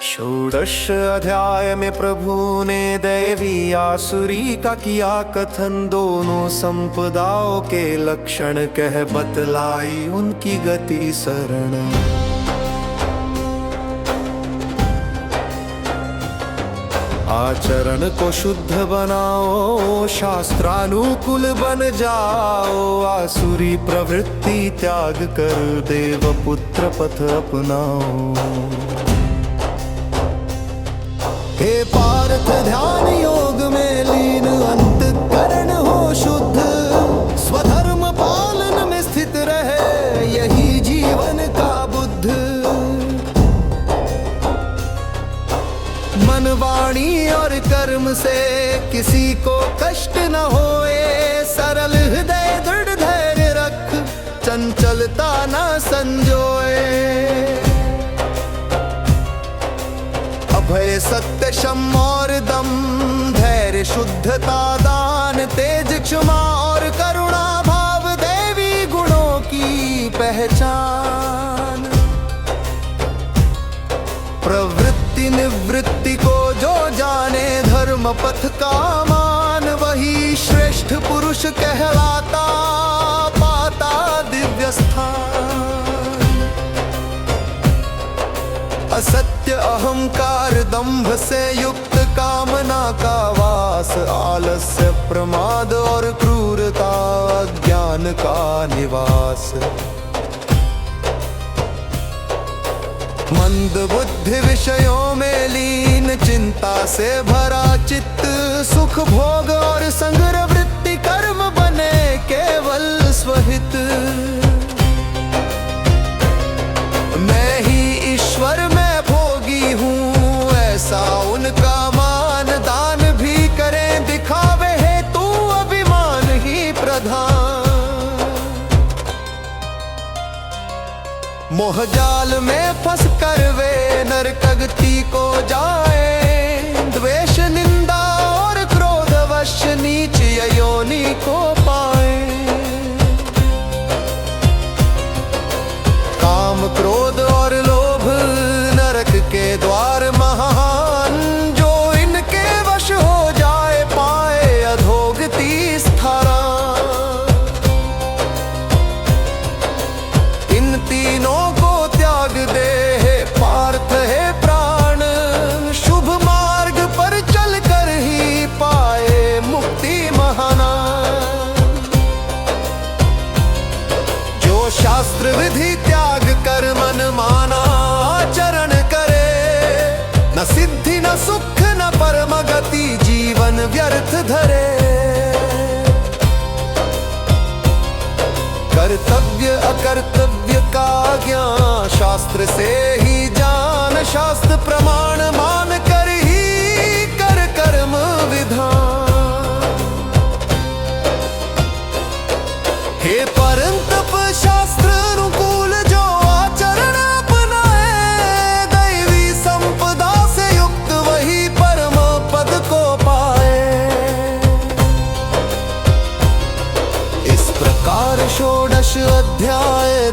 षोडश अध्याय में प्रभु ने दैवी आसुरी का किया कथन। दोनों संपदाओं के लक्षण कह बतलाई उनकी गति शरण। आचरण को शुद्ध बनाओ, शास्त्रानुकूल बन जाओ। आसुरी प्रवृत्ति त्याग कर देव पुत्र पथ अपनाओ। हे पार्थ ध्यान योग में लीन, अंतःकरण हो शुद्ध। स्वधर्म पालन में स्थित रहे, यही जीवन का बुद्ध। मन वाणी और कर्म से किसी को कष्ट न होए। सरल हृदय दृढ़ धैर्य रख, चंचलता न संजोए। अभय सत्य क्षम और दम, धैर्य शुद्धता दान तेज क्षमा और करुणा भाव दैवी गुणों की पहचान। प्रवृत्ति निवृत्ति को जो जाने, धर्म पथ का मान। वही श्रेष्ठ पुरुष कहलाता, पाता दिव्य स्थान। असत्य अहंकार दंभ से युक्त कामना का वास। आलस्य प्रमाद और क्रूरता अज्ञान का निवास। मंद बुद्धि विषयों में लीन, चिंता से भरा चित्त। सुख भोग और संग्रह वृत्ति कर्म बने केवल स्वहित। मैं ही ईश्वर में भोगी हूँ, ऐसा उनका मान। दान भी करें दिखावे हेतु, अभिमान ही प्रधान। मोहजाल में फंस कर वे नरकगति को जाए। द्वेष निंदा और क्रोध वश नीच योनि को पाए। काम क्रोध और लोभ नरक के द्वार महान। जो इनके वश हो जाए, पाए अधोगति स्थान। इन तीनों को त्याग दे हे पार्थ हे प्राण। शुभ मार्ग पर चल कर ही पाए मुक्ति महाना। जो शास्त्र विधि त्याग कर मन माना आचरण करे। न सिद्धि न सुख न परम गति, जीवन व्यर्थ धरे। कर्तव्य अकर्तव्य का ज्ञान, शास्त्र से ही जान। शास्त्र प्रमाण मान कर ही कर कर्म विधान। हे परंतप शास्त्र अनुकूल जो आचरण अपनाए। दैवी संपदा से युक्त वही परम पद को पाए। इस प्रकार षोडश अध्याय